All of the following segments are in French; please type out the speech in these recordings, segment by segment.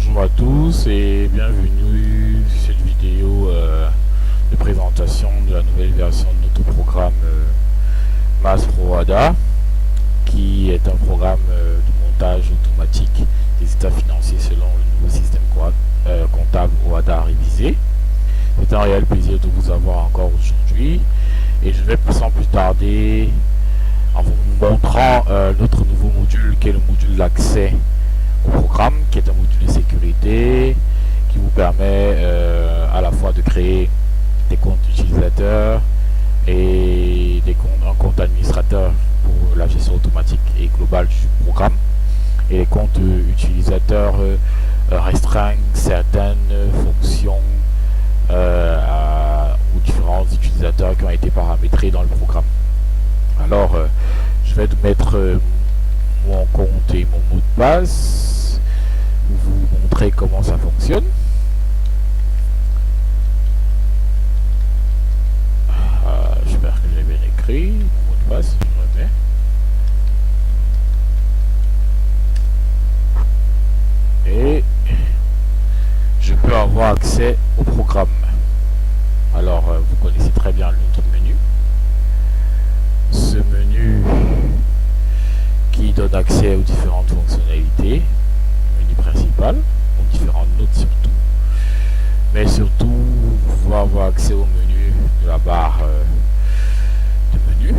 Bonjour à tous et bienvenue sur cette vidéo de présentation de la nouvelle version de notre programme MAS Pro ADA, qui est un programme de montage automatique des états financiers selon le nouveau système comptable OADA révisé. C'est un réel plaisir de vous avoir encore aujourd'hui et je vais sans plus tarder en vous montrant notre nouveau module qui est le module d'accès au programme, qui est un module de sécurité qui vous permet à la fois de créer des comptes utilisateurs et un compte administrateur pour la gestion automatique et globale du programme, et les comptes utilisateurs restreignent certaines fonctions aux différents utilisateurs qui ont été paramétrés dans le programme. Alors je vais mettre mon compte et mon mot de passe, vous montrer comment ça fonctionne. J'espère que j'ai bien écrit mon mot de passe. Je remets et je peux avoir accès au programme. Alors vous connaissez très bien notre menu, ce menu qui donne accès aux différentes fonctionnalités, le menu principal, aux différentes notes surtout, mais surtout vous pouvez avoir accès au menu de la barre de menu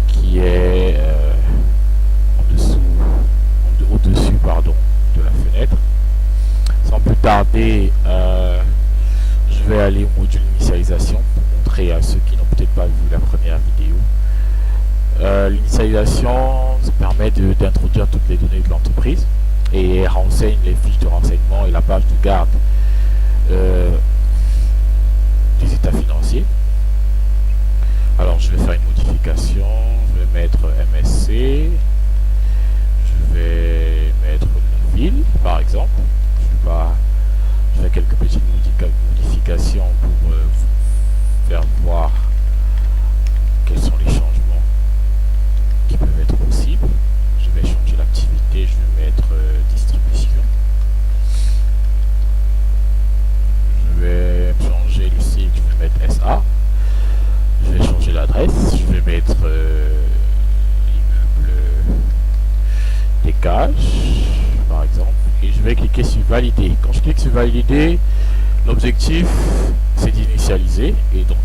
qui est au-dessus de la fenêtre. Sans plus tarder, je vais aller au module initialisation pour montrer à ceux qui n'ont peut-être pas vu la première vidéo. L'initialisation permet d'introduire toutes les données de l'entreprise et renseigne les fiches de renseignement et la page de garde des états financiers. Alors je vais faire une modification, je vais mettre MSC, je vais mettre la ville par exemple. Je fais quelques petites modifications pour vous faire voir quels sont les changements qui peuvent être possibles. Je vais changer l'activité, je vais mettre distribution. Je vais changer le site, je vais mettre SA. Je vais changer l'adresse, je vais mettre immeuble des cages par exemple, et je vais cliquer sur valider. Quand je clique sur valider, l'objectif c'est d'initialiser, et donc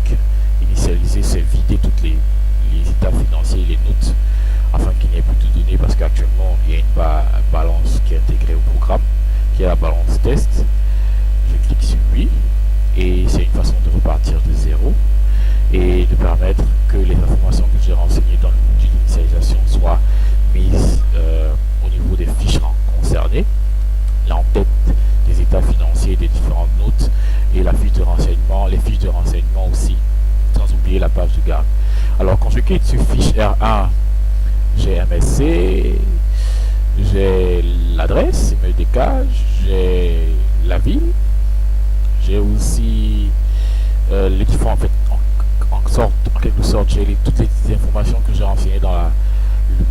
initialiser c'est vider toutes les états financiers et les notes afin qu'il n'y ait plus de données, parce qu'actuellement il y a une balance qui est intégrée au programme qui est la balance test. Je clique sur oui et c'est une façon de repartir de zéro et de permettre que les informations que j'ai renseignées dans le module d'initialisation soient mises au niveau des fiches concernées, l'en-tête des états financiers, des différentes notes et la fiche de renseignement, les fiches de renseignement aussi, sans oublier la page de garde. Alors quand je clique sur fiche R1, j'ai MSC, j'ai l'adresse, email des cages, j'ai la ville, j'ai aussi les différents, en quelque sorte, j'ai toutes les informations que j'ai renseignées dans le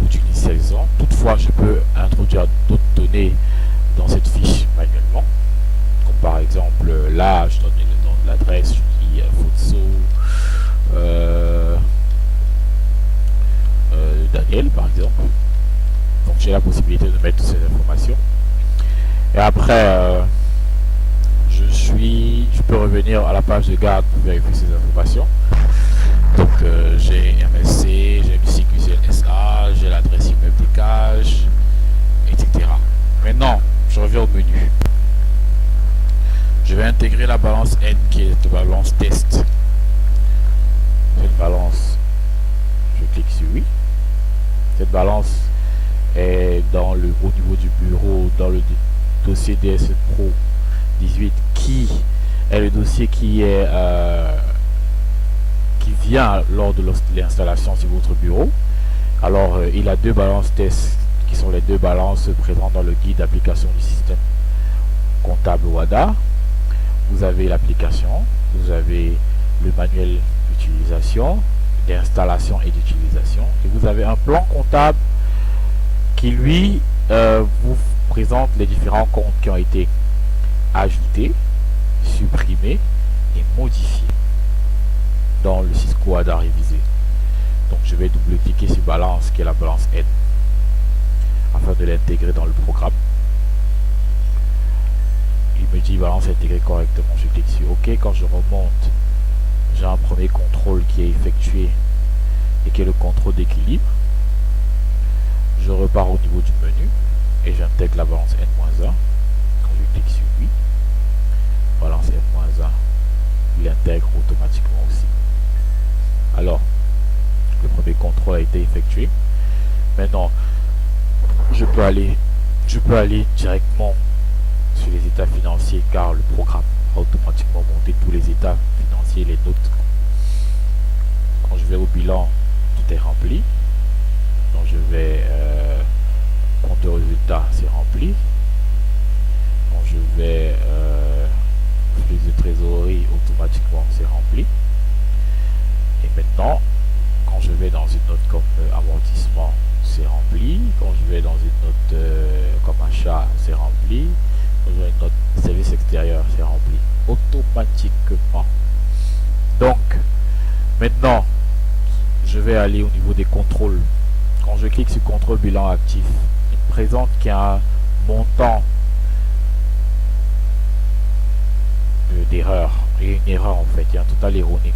module d'initialisation. Toutefois, je peux introduire d'autres données dans cette fiche manuellement, comme par exemple là, je donne le nom de l'adresse, je dis Futso Daniel par exemple. Donc j'ai la possibilité de mettre toutes ces informations. Et après, je peux revenir à la page de garde pour vérifier ces informations. Donc j'ai MSC, j'ai MCQCL SA, j'ai l'adresse immeuble des cages, etc. Maintenant, je reviens au menu. Je vais intégrer la balance N qui est la balance test. Cette balance, je clique sur oui. Cette balance est au niveau du bureau, dans le dossier DSE Pro 18, qui est le dossier qui vient lors de l'installation sur votre bureau. Alors il a deux balances tests qui sont les deux balances présentes dans le guide d'application du système comptable OADA. Vous avez l'application, vous avez le manuel d'utilisation, d'installation et d'utilisation, et vous avez un plan comptable qui lui vous présente les différents comptes qui ont été ajoutés, supprimés et modifiés dans le Cisco ADA révisé. Donc je vais double-cliquer sur balance, qui est la balance N, afin de l'intégrer dans le programme. Il me dit balance intégrée correctement, je clique sur OK. Quand je remonte, j'ai un premier contrôle qui est effectué et qui est le contrôle d'équilibre. Je repars au niveau du menu et j'intègre la balance N-1. Quand je clique sur oui, balance N-1, il intègre automatiquement aussi. Alors, le premier contrôle a été effectué. Maintenant, je peux aller directement sur les états financiers, car le programme a automatiquement monté tous les états financiers, les notes. Quand je vais au bilan, tout est rempli. Donc je vais compte de résultats, c'est rempli. Quand je vais flux de trésorerie, automatiquement c'est rempli. Et maintenant, quand je vais dans une note comme amortissement, c'est rempli. Quand je vais dans une note comme achat, c'est rempli. Quand je vais une note service extérieur, c'est rempli automatiquement. Donc, maintenant, je vais aller au niveau des contrôles. Quand je clique sur contrôle bilan actif, il me présente qu'il y a un montant d'erreur. Il y a une erreur en fait, il y a un total erroné.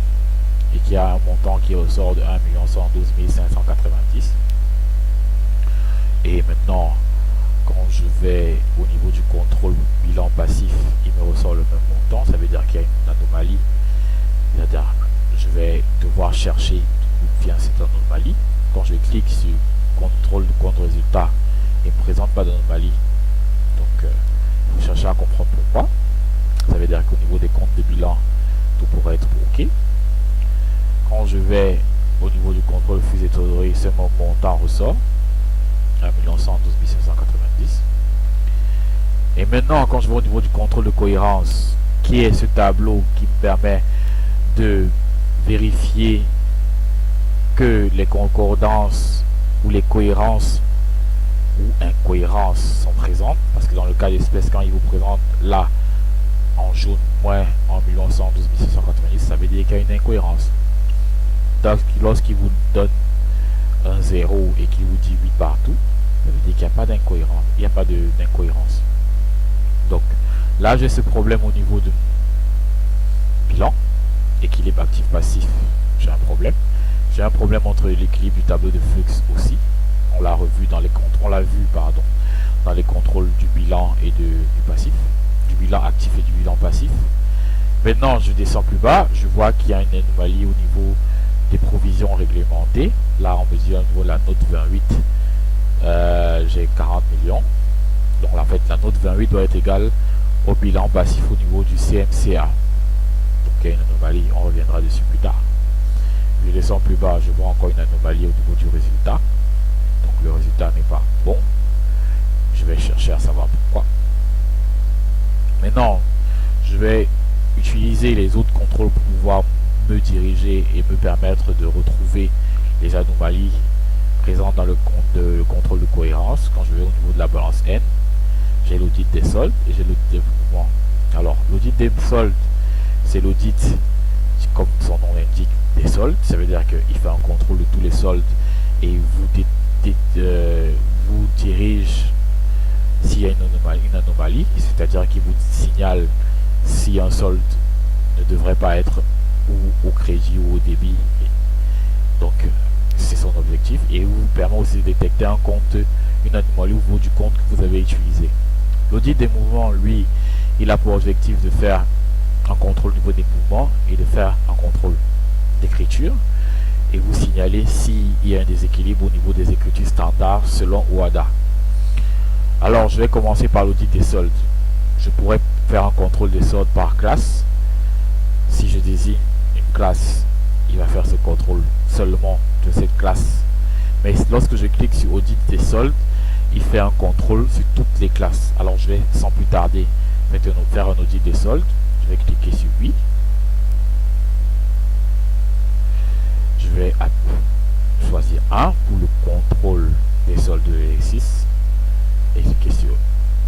Et qu'il y a un montant qui ressort de 1 112 590. Et maintenant, quand je vais au niveau du contrôle bilan passif, il me ressort le même montant. Ça veut dire qu'il y a une anomalie. C'est-à-dire, je vais devoir chercher d'où vient cette anomalie. Quand je clique sur contrôle de compte résultat, il ne me présente pas d'anomalie. Donc, il faut chercher à comprendre pourquoi. Ça veut dire qu'au niveau des comptes de bilan, tout pourrait être OK. Quand je vais au niveau du contrôle flux et trésorerie, ce montant ressort 1 112 590. Et maintenant, quand je vais au niveau du contrôle de cohérence, qui est ce tableau qui me permet de vérifier que les concordances ou les cohérences ou incohérences sont présentes, parce que dans le cas d'espèce, quand il vous présente là en jaune moins 1 112 690, ça veut dire qu'il y a une incohérence. Lorsqu'il vous donne un 0 et qu'il vous dit 8 partout, ça veut dire qu'il n'y a pas d'incohérence. Il n'y a pas d'incohérence. Donc là, j'ai ce problème au niveau de bilan, équilibre actif-passif. J'ai un problème. J'ai un problème entre l'équilibre du tableau de flux aussi. On l'a revu dans les contrôles, on l'a vu pardon, dans les contrôles du bilan et du passif, du bilan actif et du bilan passif. Maintenant, je descends plus bas, je vois qu'il y a une anomalie au niveau des provisions réglementées. Là, on me dit au niveau de la note 28, j'ai 40 millions. Donc, en fait, la note 28 doit être égale au bilan passif au niveau du CMCA. Donc, il y a une anomalie, on reviendra dessus plus tard. Je descends plus bas, je vois encore une anomalie au niveau du résultat. Donc, le résultat n'est pas bon. Je vais chercher à savoir pourquoi. Maintenant, je vais utiliser les autres contrôles pour pouvoir me diriger et me permettre de retrouver les anomalies présentes dans le contrôle de cohérence. Quand je vais au niveau de la balance N, j'ai l'audit des soldes et j'ai l'audit des mouvements. Alors, l'audit des soldes, c'est l'audit, comme son nom l'indique, des soldes. Ça veut dire qu'il fait un contrôle de tous les soldes et vous dirige s'il y a une anomalie, c'est-à-dire qu'il vous signale si un solde ne devrait pas être ou au crédit ou au débit. Donc c'est son objectif et vous permet aussi de détecter un compte, une anomalie au niveau du compte que vous avez utilisé. L'audit des mouvements, lui, il a pour objectif de faire un contrôle au niveau des mouvements et de faire un contrôle d'écriture et vous signaler s'il y a un déséquilibre au niveau des écritures standards selon OADA. Alors je vais commencer par l'audit des soldes. Je pourrais faire un contrôle des soldes par classe. Si je désigne une classe, il va faire ce contrôle seulement de cette classe. Mais lorsque je clique sur audit des soldes, il fait un contrôle sur toutes les classes. Alors je vais sans plus tarder faire un audit des soldes. Je vais cliquer sur oui. Je vais choisir 1 pour le contrôle des soldes de l'exercice et cliquer sur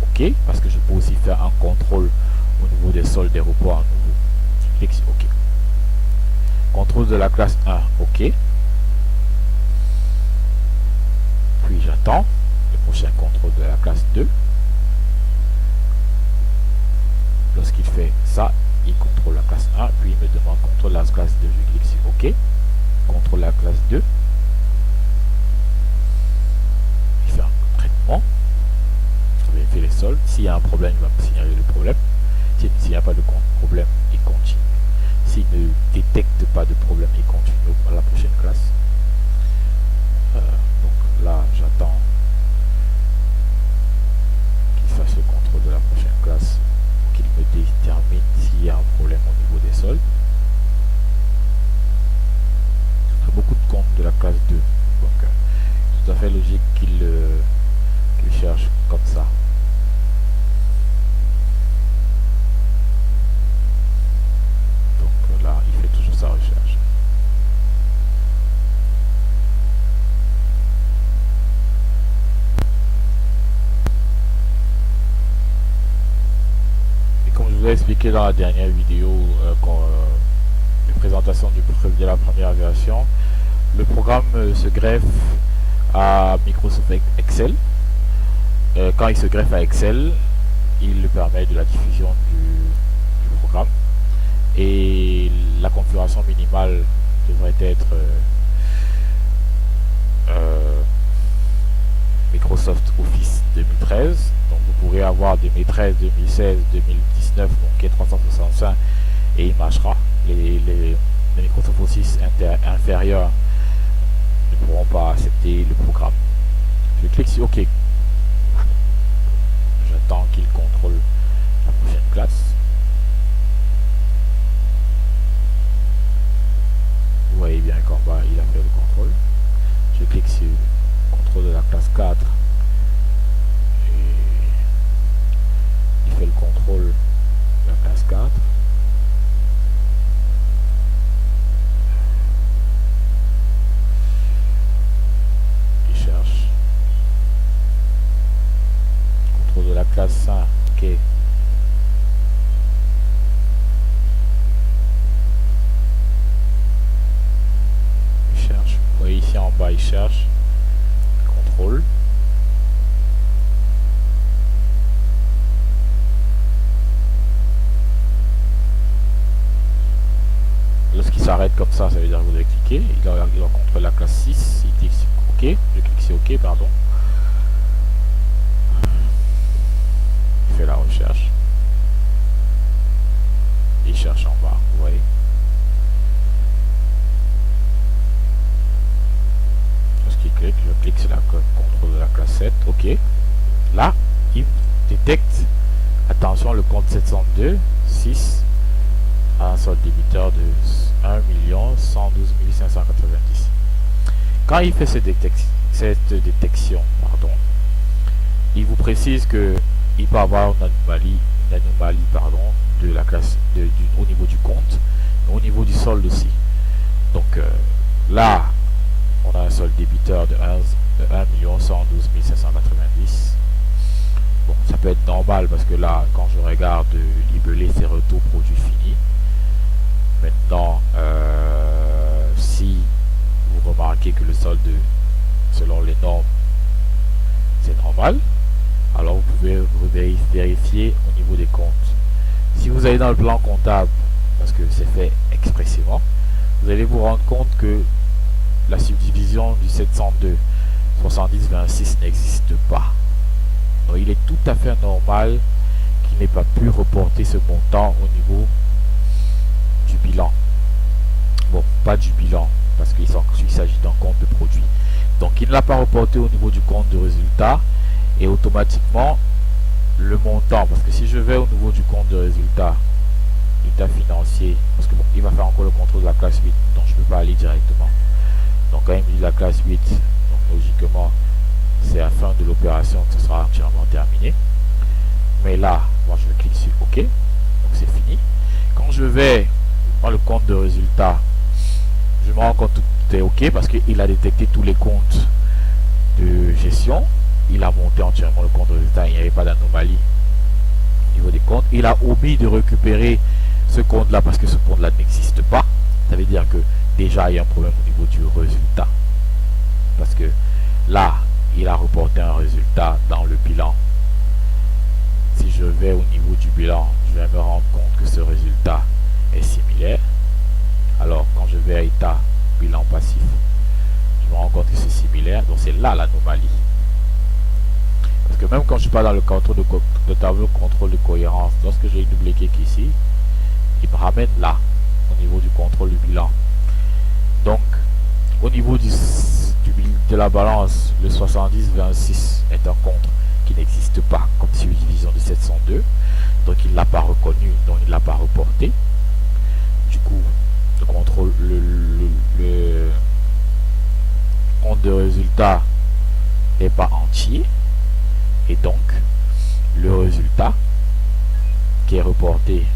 OK, parce que je peux aussi faire un contrôle au niveau des soldes des reports à nouveau. Je clique sur OK. Contrôle de la classe 1, OK. Puis j'attends le prochain contrôle de la classe 2. Lorsqu'il fait ça, il contrôle la classe 1, puis il me demande contrôle la classe 2. Je clique sur OK. Contrôle la classe 2. Il fait un traitement. Je vais vérifier les soldes. S'il y a un problème, il va me signaler le problème. S'il n'y a pas de problème, il continue. S'il ne détecte pas de problème, il continue à la prochaine classe. Donc là, j'attends qu'il fasse le contrôle de la prochaine classe pour qu'il me détermine s'il y a un problème au niveau des soldes. Il y a beaucoup de comptes de la classe 2. Donc, c'est tout à fait logique qu'il cherche comme ça. Donc là, il fait toujours sa recherche. Et comme je vous ai expliqué dans la dernière vidéo, de présentation de la première version, le programme se greffe à Microsoft Excel. Quand il se greffe à Excel, il permet de la diffusion du programme, et la configuration minimale devrait être Microsoft Office 2013. Donc vous pourrez avoir 2013, 2016, 2019, donc 365, et il marchera. Les Microsoft Office inférieurs ne pourront pas accepter le programme. Je clique sur OK. J'attends qu'il contrôle la prochaine classe. Vous voyez bien qu'en bas, il a fait le contrôle. Je clique sur contrôle de la classe 4. Et il fait le contrôle de la classe 4. Il cherche. Contrôle de la classe 5. OK. Il cherche. Vous voyez ici en bas, il cherche. Contrôle. Lorsqu'il s'arrête comme ça veut dire que vous devez cliquer. Il doit contrôler la classe 6. Il clique sur OK. Je clique sur OK, pardon. Il fait la recherche. Il cherche en bas, vous voyez. Lorsqu'il clique, je clique sur la contrôle de la classe 7. OK. Là, il détecte, attention, le compte 702, 6 à un solde débiteur de 1 112 590. Quand il fait cette détection, il vous précise que il peut avoir une anomalie de la classe au niveau du compte, mais au niveau du solde aussi. Donc là, on a un solde débiteur de 1 112 590. Bon, ça peut être normal parce que là, quand je regarde libellé, c'est retour produit fini. Maintenant, si vous remarquez que le solde, selon les normes, c'est normal, alors vous pouvez vérifier au niveau des comptes. Si vous allez dans le plan comptable, parce que c'est fait expressément, vous allez vous rendre compte que la subdivision du 702 70-26 n'existe pas. Donc il est tout à fait normal qu'il n'ait pas pu reporter ce montant au niveau du bilan. Bon, pas du bilan, parce qu'il s'agit d'un compte de produit. Donc il ne l'a pas reporté au niveau du compte de résultat, et automatiquement le montant, parce que si je vais au niveau du compte de résultat, état financier, parce que bon, il va faire encore le contrôle de la classe 8, donc je ne peux pas aller directement. Donc quand il me dit la classe 8, donc logiquement c'est à la fin de l'opération que ce sera entièrement terminé. Mais là, moi je clique sur OK, donc c'est fini. Quand je vais dans le compte de résultat, je me rends compte que tout est OK parce qu'il a détecté tous les comptes de gestion. il a monté entièrement le compte de résultat, il n'y avait pas d'anomalie au niveau des comptes. Il a omis de récupérer ce compte là parce que ce compte là n'existe pas. Ça veut dire que déjà il y a un problème au niveau du résultat, parce que là il a reporté un résultat dans le bilan. Si je vais au niveau du bilan, je vais me rendre compte que ce résultat est similaire. Alors quand je vais à état bilan passif, je me rends compte que c'est similaire, donc c'est là l'anomalie. Parce que même quand je suis pas dans le contrôle de tableau contrôle de cohérence, lorsque j'ai une double clic ici, il me ramène là au niveau du contrôle du bilan. Donc au niveau de la balance, le 70-26 est un compte qui n'existe pas comme subdivision de 702, donc il ne l'a pas reconnu, donc il ne l'a pas reporté. Du coup, le contrôle, le compte de résultat n'est pas entier, et donc le résultat qui est reporté,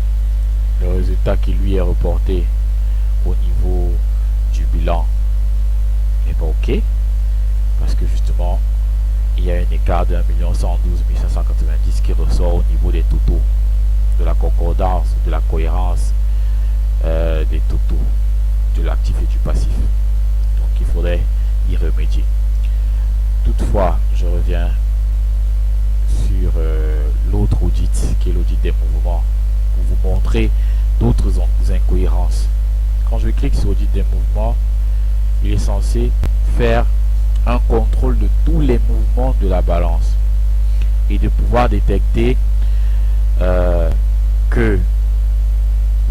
le résultat qui lui est reporté au niveau du bilan n'est pas ok, parce que justement il y a un écart de 1 112 590 qui ressort au niveau des totaux, de la concordance, de la cohérence des totaux de l'actif et du passif. Donc il faudrait y remédier. Toutefois, je reviens sur l'autre audit, qui est l'audit des mouvements, pour vous montrer d'autres incohérences. Quand je clique sur audit des mouvements, il est censé faire un contrôle de tous les mouvements de la balance et de pouvoir détecter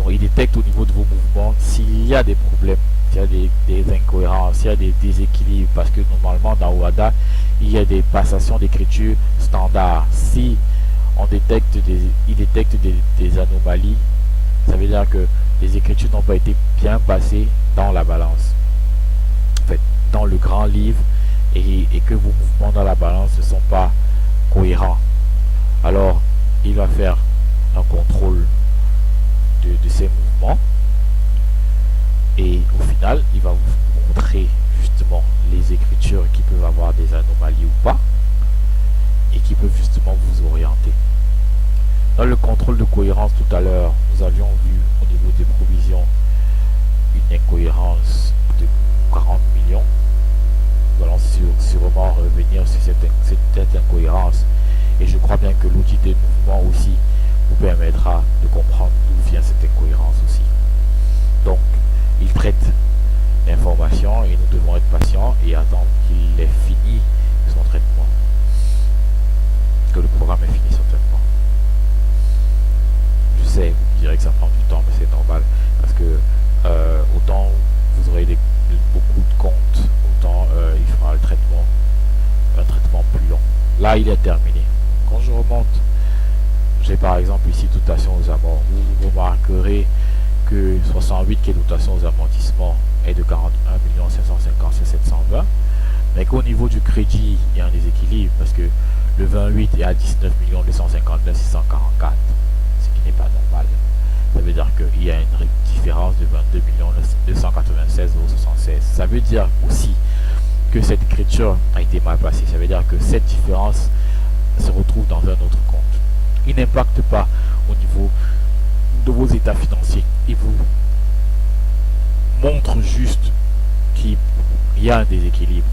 il détecte au niveau de vos mouvements s'il y a des problèmes, s'il y a des incohérences, s'il y a des déséquilibres, parce que normalement dans OHADA il y a des passations d'écriture standard. Si on détecte il détecte des anomalies, ça veut dire que les écritures n'ont pas été bien passées dans la balance, en fait dans le grand livre, et que vos mouvements dans la balance ne sont pas cohérents. Alors il va faire un contrôle de ces mouvements, et au final il va vous montrer justement les écritures qui peuvent avoir des anomalies ou pas, et qui peuvent justement vous orienter. Dans le contrôle de cohérence tout à l'heure, nous avions vu au niveau des provisions une incohérence de 40 millions. Nous allons sûrement revenir sur cette incohérence, et je crois bien que l'outil des mouvements aussi vous permettra de comprendre d'où vient cette incohérence aussi. Donc il traite l'information et nous devons être patients et attendre qu'il ait fini son traitement, que le programme est fini son traitement. Je sais, vous direz que ça prend du temps, mais c'est normal, parce que autant vous aurez beaucoup de comptes, autant il fera un traitement plus long. Là il est terminé. Quand je remonte, j'ai par exemple ici dotation aux amorts. Vous remarquerez que 68 qui est dotation aux amortissements est de 41 557 720, mais qu'au niveau du crédit il y a un déséquilibre, parce que le 28 est à 19 259 644, ce qui n'est pas normal. Ça veut dire qu'il y a une différence de 22 296 76. Ça veut dire aussi que cette écriture a été mal placée. Ça veut dire que cette différence se retrouve dans un autre compte. Il n'impacte pas au niveau de vos états financiers. Il vous montre juste qu'il y a un déséquilibre,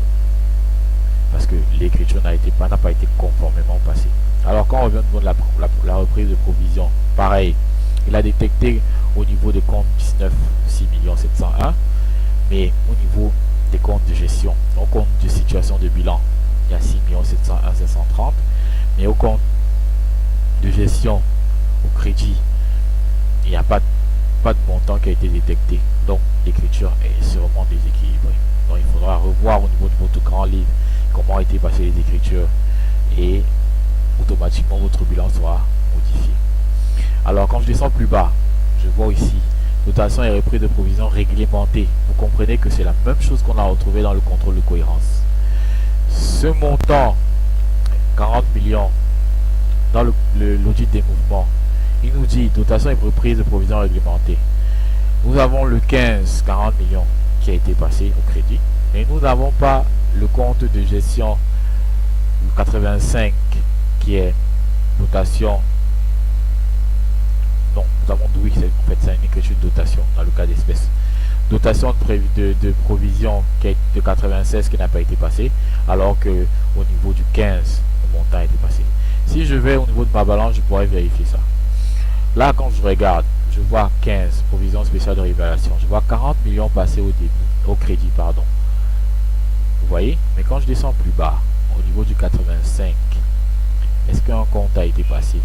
parce que l'écriture n'a pas été conformément passée. Alors quand on revient au niveau de la reprise de provision, pareil, il a détecté au niveau des comptes 19 6 701, mais au niveau des comptes de gestion, au compte de situation de bilan, il y a 6 701 530, mais au compte de gestion, au crédit, il n'y a pas de montant qui a été détecté. Donc l'écriture est sûrement déséquilibrée. Donc il faudra revoir au niveau de votre grand livre comment ont été passées les écritures, et automatiquement votre bilan sera modifié. Alors quand je descends plus bas, je vois ici dotation et reprise de provision réglementée. Vous comprenez que c'est la même chose qu'on a retrouvé dans le contrôle de cohérence. Ce montant 40 millions dans l'audit des mouvements, il nous dit dotation et reprise de provision réglementée. Nous avons le 15 40 millions qui a été passé au crédit, mais nous n'avons pas le compte de gestion le 85 qui est dotation. Non, nous avons oui, en fait c'est une écriture de dotation dans le cas d'espèce. Dotation de provision qui est de 96 qui n'a pas été passée, alors que au niveau du 15, le montant a été passé. Si je vais au niveau de ma balance, je pourrais vérifier ça. Là, quand je regarde, je vois 15, provision spéciale de révélation. Je vois 40 millions passer au débit, au crédit, pardon. Vous voyez? Mais quand je descends plus bas, au niveau du 85, est-ce qu'un compte a été passé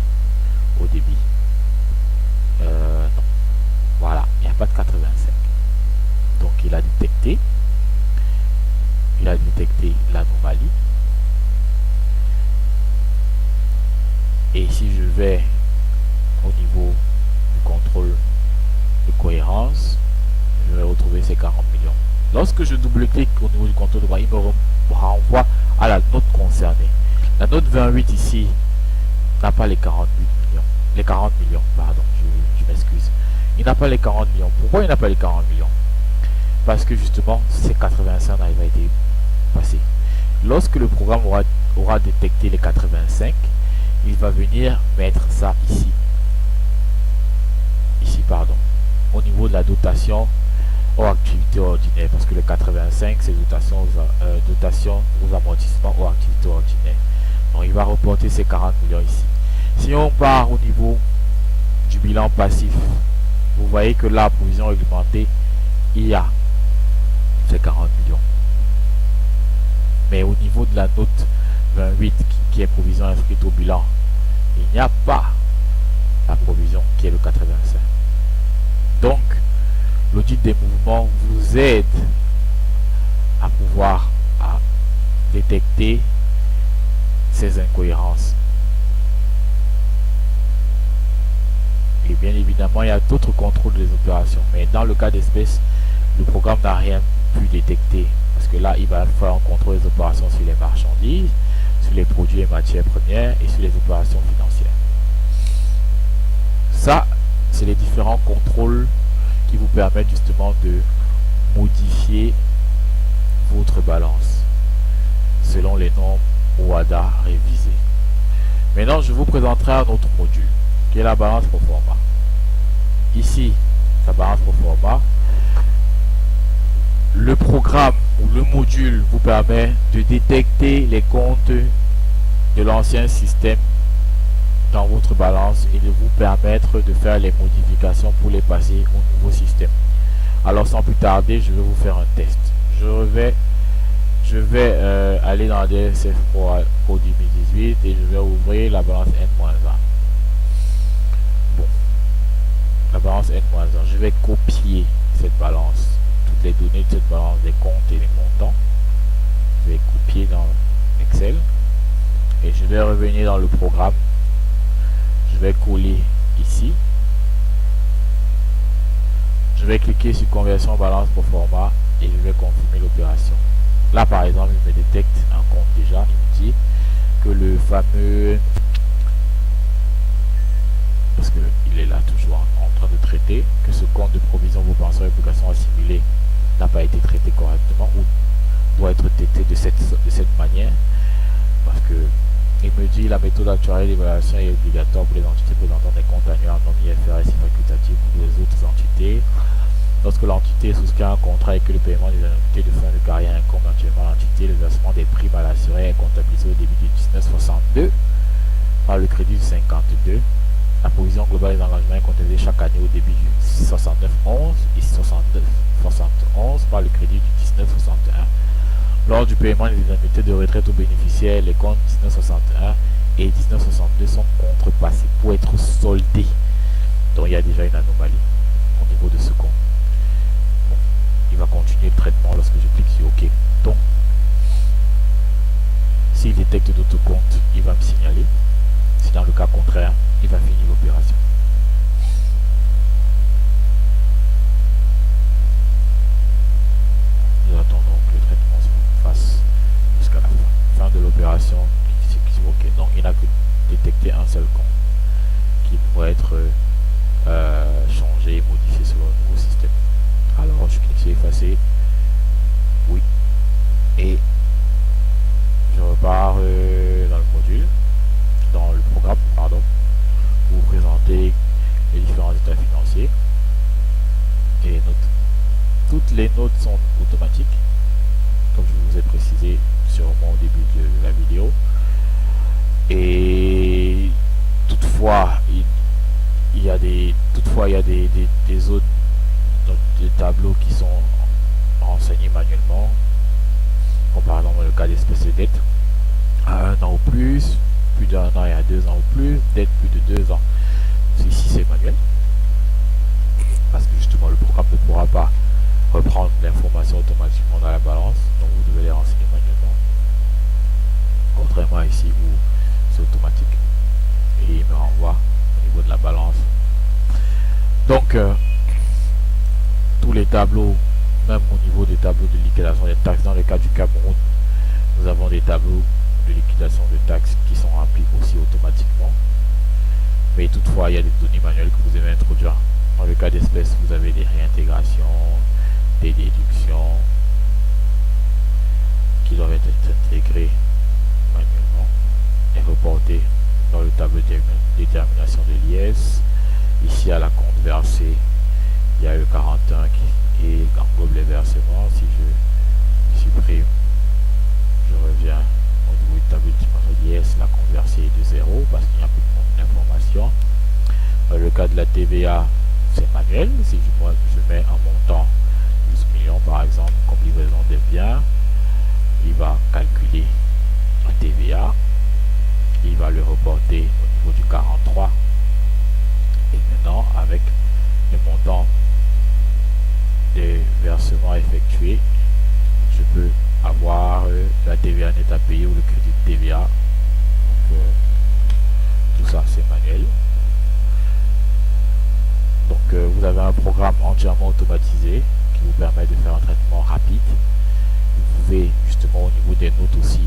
au débit? Non. Voilà, il n'y a pas de 85. Donc il a détecté l'anomalie. Et si je vais au niveau du contrôle de cohérence, je vais retrouver ces 40 millions. Lorsque je double-clique au niveau du contrôle de cohérence, il me renvoie à la note concernée. La note 28 ici n'a pas les 48 millions. Les 40 millions, pardon, je m'excuse. Il n'a pas les 40 millions. Pourquoi il n'a pas les 40 millions? Parce que justement, ces 85 n'avaient pas été passés. Lorsque le programme aura détecté les 85, il va venir mettre ça ici. Ici, pardon. Au niveau de la dotation hors activité ordinaire. Parce que le 85, c'est dotation aux amortissements hors activité ordinaire. Donc, il va reporter ces 40 millions ici. Si on part au niveau du bilan passif, vous voyez que la provision réglementée, il y a ces 40 millions. Mais au niveau de la note 28, qui est provision inscrite au bilan, il n'y a pas la provision qui est le 85. Donc, l'audit des mouvements vous aide à pouvoir détecter ces incohérences. Et bien évidemment, il y a d'autres contrôles des opérations. Mais dans le cas d'espèce, le programme n'a rien pu détecter. Parce que là, il va falloir contrôler les opérations sur les marchandises, sur les produits et matières premières et sur les opérations financières. Ça, c'est les différents contrôles qui vous permettent justement de modifier votre balance selon les normes OHADA révisées. Maintenant, je vous présenterai un autre module qui est la balance pro forma. Ici, la balance pro forma. Le programme ou le module vous permet de détecter les comptes de l'ancien système dans votre balance et de vous permettre de faire les modifications pour les passer au nouveau système. Alors sans plus tarder, je vais vous faire un test. Je vais aller dans la DSF Pro 2018 et je vais ouvrir la balance N-1. Bon, la balance N-1, je vais copier cette balance, toutes les données de cette balance, des comptes et les montants. Je vais copier dans Excel et je vais revenir dans le programme. Je vais coller ici. Je vais cliquer sur conversion balance pro forma et je vais confirmer l'opération. Là par exemple, il me détecte un compte déjà. Il me dit que le fameux, parce qu'il est là toujours en train de traiter, que ce compte de provision vos pensions et obligations assimilées n'a pas été traité correctement ou doit être traité de cette manière. Parce que il me dit la méthode actuelle d'évaluation est obligatoire pour les entités présentant des comptes annuels non IFRS et facultatifs pour les autres entités. Lorsque l'entité souscrit un contrat et que le paiement des indemnités de fin de carrière incombe actuellement à l'entité, le versement des primes à l'assuré est comptabilisé au début du 1962 par le crédit du 52. La provision globale des engagements est comptabilisée chaque année au début du 69-11 et 69-71 par le crédit du 1961. Lors du paiement des indemnités de retraite aux bénéficiaires, les comptes 1961 et 1962 sont contrepassés pour être soldés. Donc il y a déjà une anomalie au niveau de ce compte. Bon, il va continuer le traitement lorsque je clique sur OK. Donc, s'il détecte d'autres comptes, il va me signaler. Si dans le cas contraire, il va finir l'opération. Nous attendons que le traitement se fasse jusqu'à la fin de l'opération. OK. Donc il n'a que détecté un seul compte qui pourrait être changé et modifié selon le nouveau système. Alors je clique sur effacer. Oui. Et je repars sont automatiques, comme je vous ai précisé sûrement au début de la vidéo. Et toutefois, il y a des autres, donc des tableaux qui sont renseignés manuellement, comme par exemple le cas d'espèce de dette à 1 an ou plus d'1 an et à 2 ans ou plus, dette plus de 2 ans. Ici c'est manuel, parce que justement le programme ne pourra pas reprendre l'information automatiquement dans la balance, donc vous devez les renseigner manuellement. Contrairement à ici où c'est automatique et il me renvoie au niveau de la balance. Donc tous les tableaux, même au niveau des tableaux de liquidation des taxes, dans le cas du Cameroun, nous avons des tableaux de liquidation de taxes qui sont remplis aussi automatiquement. Mais toutefois, il y a des données manuelles que vous devez introduire. Dans le cas d'espèces, vous avez des réintégrations, des déductions qui doivent être intégrées manuellement et reportées dans le tableau de détermination de l'IS. Ici, à la compte versée, il y a le 41 qui englobe les versements. Si je supprime, je reviens au niveau du tableau de l'IS, la compte versée est de 0 parce qu'il n'y a plus d'informations. Dans le cas de la TVA, c'est manuel. Si je mets un montant 12 millions par exemple comme livraison des biens, il va calculer la TVA, il va le reporter au niveau du 43 et maintenant avec le montant des versements effectués, je peux avoir la TVA nette à payer ou le crédit de TVA. Donc, tout ça c'est manuel. Donc vous avez un programme entièrement automatisé qui vous permet de faire un traitement rapide. Vous pouvez justement au niveau des notes aussi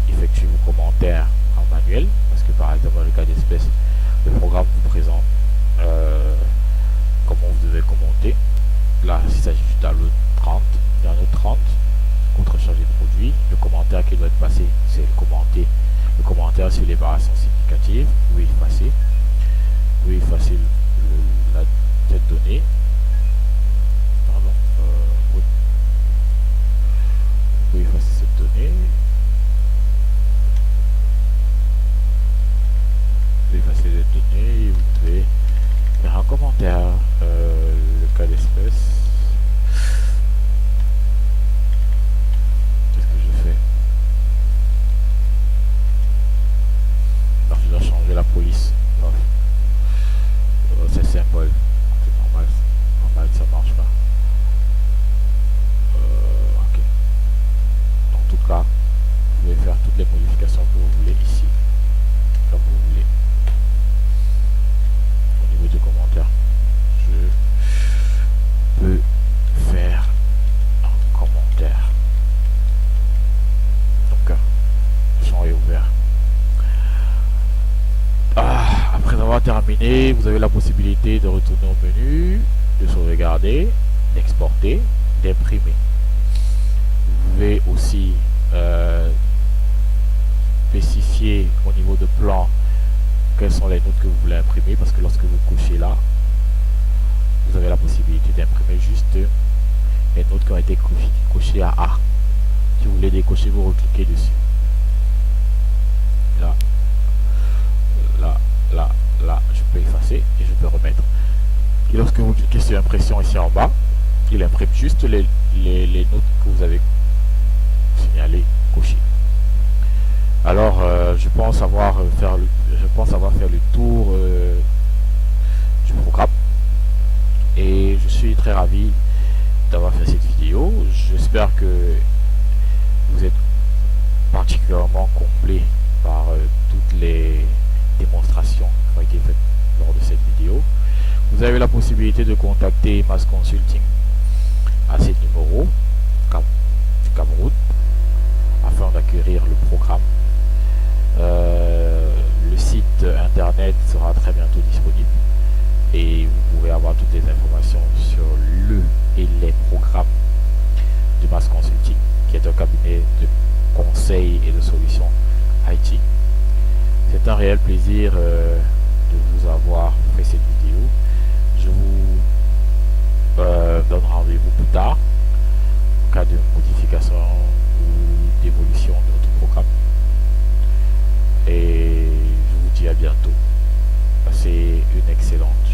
effectuer vos commentaires en manuel, parce que par exemple dans le cas d'espèce, le programme vous présente comment vous devez commenter. Là il s'agit du tableau 30, il y a un autre 30, contre-chargé de produit. Le commentaire qui doit être passé, c'est le commentaire sur les variations significatives. Vous pouvez effacer cette donnée. Pardon, oui. Vous pouvez effacer cette donnée. Vous pouvez effacer cette donnée et vous pouvez faire un commentaire. Le cas d'espèce. Qu'est-ce que je fais? Alors je dois changer la police. C'est simple, c'est normal, ça marche pas. Ok. En tout cas, vous pouvez faire toutes les modifications que vous voulez ici, comme vous voulez. Au niveau du commentaire, je peux faire un commentaire. Donc, le champ est ouvert. Après avoir terminé, vous avez la possibilité de retourner au menu, de sauvegarder, d'exporter, d'imprimer. Vous pouvez aussi spécifier au niveau de plan quelles sont les notes que vous voulez imprimer, parce que lorsque vous cochez là, vous avez la possibilité d'imprimer juste les notes qui ont été cochées à A. Si vous voulez décocher, vous recliquez dessus. Là, je peux effacer et je peux remettre. Et lorsque vous cliquez sur impression ici en bas, il imprime juste les notes que vous avez signalées, cochées. Alors, je pense avoir fait le tour du programme et je suis très ravi d'avoir fait cette vidéo. J'espère que vous êtes particulièrement comblé par toutes les démonstrations qui ont été faites lors de cette vidéo. Vous avez la possibilité de contacter Mass Consulting à ces numéros du Cameroun afin d'acquérir le programme. Le site internet sera très bientôt disponible et vous pourrez avoir toutes les informations sur le et les programmes de Mass Consulting, qui est un cabinet de conseil et de solutions IT. C'est un réel plaisir de vous avoir fait cette vidéo. Je vous donne rendez-vous plus tard bientôt. Passez une excellente